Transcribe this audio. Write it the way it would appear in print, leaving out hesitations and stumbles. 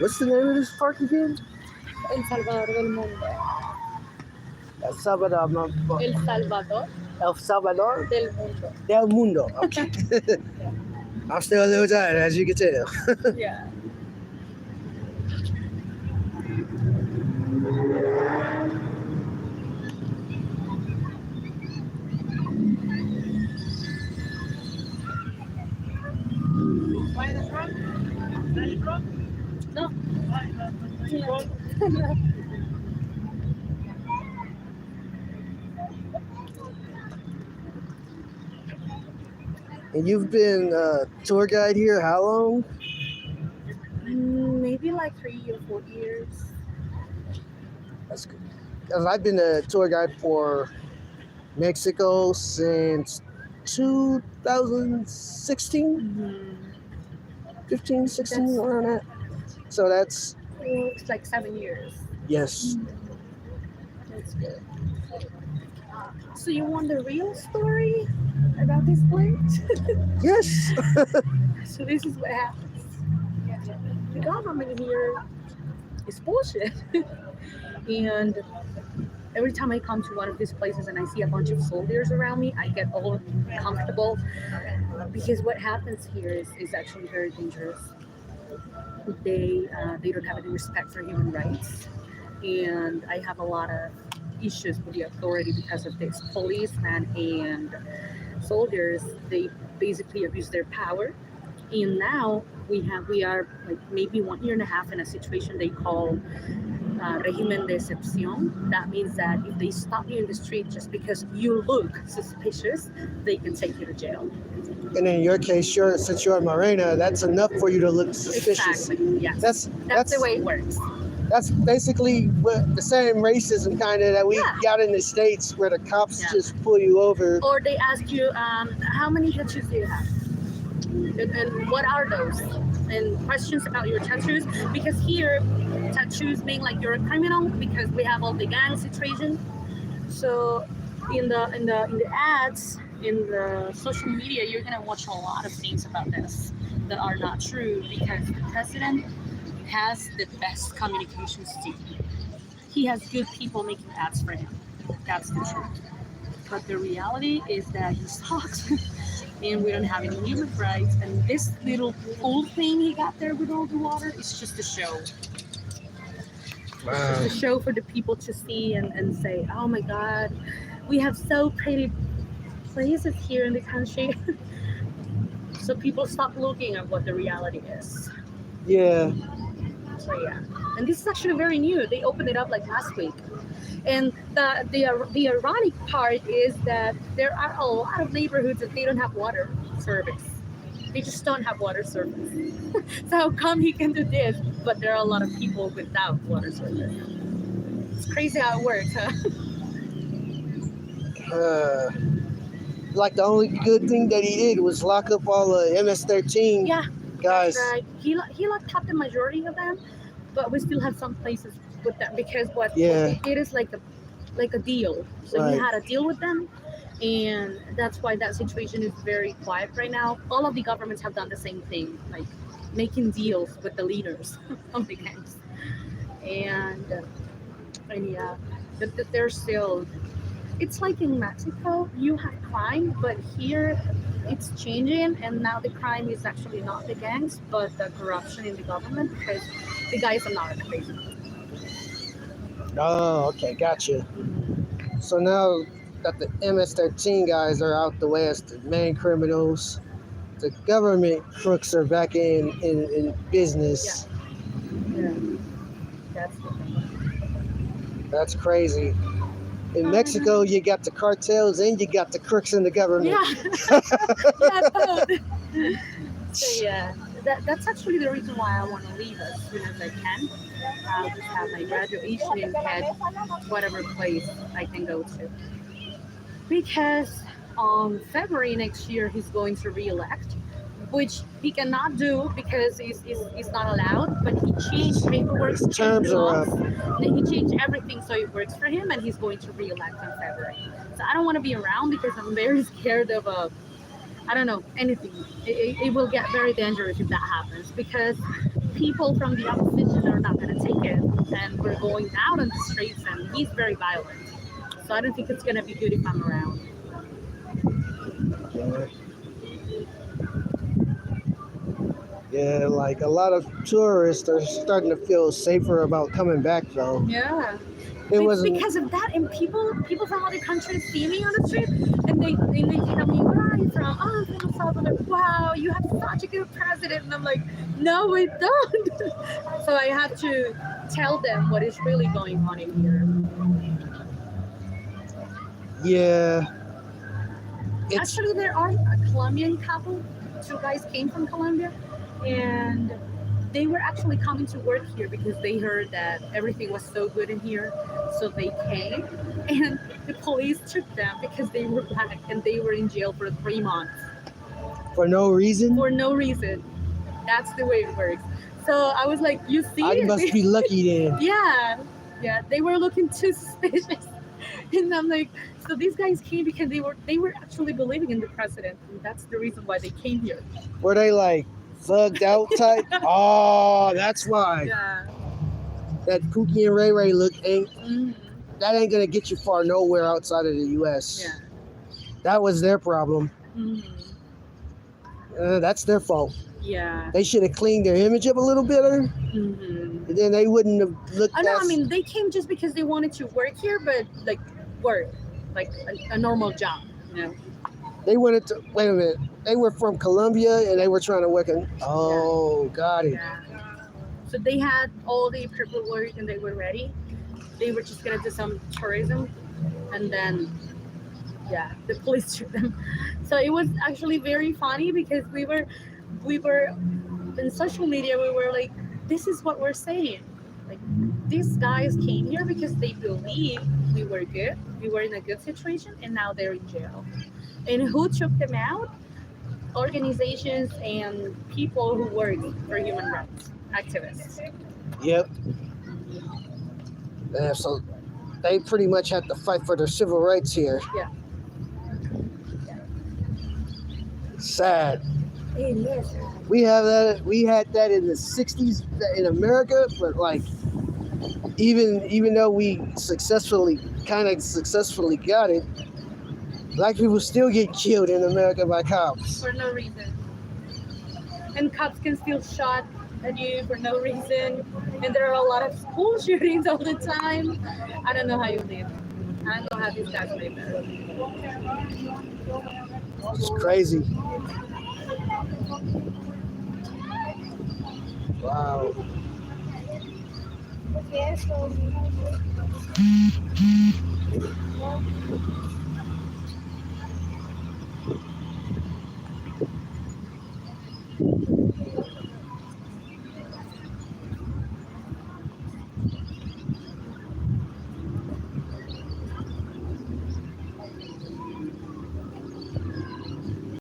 What's the name of this park again? El Salvador del mundo. El Salvador. El Salvador El Salvador del mundo. del Mundo. Okay. I'm still a little tired, as you can tell. Yeah. No. And you've been tour guide here how long? Maybe like 3 or 4 years. That's good. 'Cause I've been a tour guide for Mexico since 2016, 15, 16, That's around that. So that's, it's like 7 years. yes. That's good. So you want the real story about this place? Yes. So this is what happens. The government here is bullshit. And every time I come to one of these places and I see a bunch of soldiers around me, I get all comfortable because what happens here is actually very dangerous. They don't have any respect for human rights, and I have a lot of issues with the authority because of this. Policemen and soldiers, they basically abuse their power, and now we are like maybe 1 year and a half in a situation they call régimen de excepción. That means that if they stop you in the street just because you look suspicious, they can take you to jail. And in your case, sure, since you're a Morena, that's enough for you to look suspicious. Exactly. Yes. That's the way it works. That's basically what the same racism kind of that we got in the States, where the cops just pull you over. Or they ask you, how many tattoos do you have? And what are those? And questions about your tattoos, because here tattoos mean like you're a criminal because we have all the gang situation. So in the ads, in the social media, you're gonna watch a lot of things about this that are not true because the president has the best communications team. He has good people making ads for him. That's the truth. But the reality is that he sucks. And we don't have any human rights. And this little pool thing he got there with all the water is just a show. Wow. It's just a show for the people to see and say, oh my God, we have so pretty places here in the country. So people stop looking at what the reality is. Yeah. So yeah. And this is actually very new. They opened it up like last week. And the ironic part is that there are a lot of neighborhoods that they don't have water service. They just don't have water service. So how come he can do this, but there are a lot of people without water service? It's crazy how it works, huh? Like the only good thing that he did was lock up all the MS-13 guys. That's right. He locked up the majority of them, but we still have some places with them because what they did is like a deal. So he had a deal with them, and that's why that situation is very quiet right now. All of the governments have done the same thing, like making deals with the leaders of the gangs, and yeah, but they're still. It's like in Mexico, you have crime, but here it's changing, and now the crime is actually not the gangs, but the corruption in the government because the guys are not crazy. Oh, okay, gotcha. So now that the MS-13 guys are out the way as the main criminals, the government crooks are back in business. Yeah. That's the thing. That's crazy. In Mexico, you got the cartels and you got the crooks in the government. So yeah, that's actually the reason why I want to leave as soon as I can. I'll just have my graduation in head, whatever place I can go to. Because on February next year, he's going to re-elect, which he cannot do because he's not allowed, but he changed paperwork, changed laws, and then he changed everything so it works for him, and he's going to re-elect in February. So I don't want to be around because I'm very scared of I don't know, anything. It will get very dangerous if that happens because people from the opposition are not going to take it, and we're going out on the streets, and he's very violent. So I don't think it's going to be good if I'm around. Yeah. Yeah, like a lot of tourists are starting to feel safer about coming back though. Yeah. It It's wasn't. because of that, and people from other countries see me on the street, and they tell me, "Where are you from?" "Oh, I'm from Salvador." "Wow, you have such a good president." And I'm like, "No, we don't." So I have to tell them what is really going on in here. Yeah. It's Actually, there are a Colombian couple. Two guys came from Colombia, and they were actually coming to work here because they heard that everything was so good in here. So they came, and the police took them because they were black, and they were in jail for 3 months for no reason. for no reason. That's the way it works. So I was like, "You see?" I must be lucky then. Yeah, yeah. They were looking too suspicious, and I'm like, so these guys came because they were actually believing in the president, and that's the reason why they came here. Were they like thugged out type? Oh, that's why. Yeah. That Pookie and Ray Ray look ain't Mhm. that ain't gonna get you far nowhere outside of the U.S. Yeah. That was their problem. Mhm. That's their fault. Yeah. They should have cleaned their image up a little better, Mhm. and then they wouldn't have looked. I know. I mean, they came just because they wanted to work here, but like work, like a normal job, you know. They wanted to. Wait a minute. They were from Colombia and they were trying to work in. Oh, got it. Yeah. So they had all the paperwork and they were ready. They were just gonna do some tourism, and then yeah, the police took them. So it was actually very funny because we were in social media. We were like, this is what we're saying. Like these guys came here because they believe we were good. We were in a good situation, and now they're in jail. And who took them out? Organizations and people who work for human rights, activists. Yep. So they pretty much had to fight for their civil rights here. Yeah. Sad. It is. We have that. We had that in the '60s in America, but like even though we successfully got it, black people still get killed in America by cops. For no reason. And cops can still shot at you for no reason. And there are a lot of school shootings all the time. I don't know how you live. I don't know how these guys live there. It's crazy. Wow.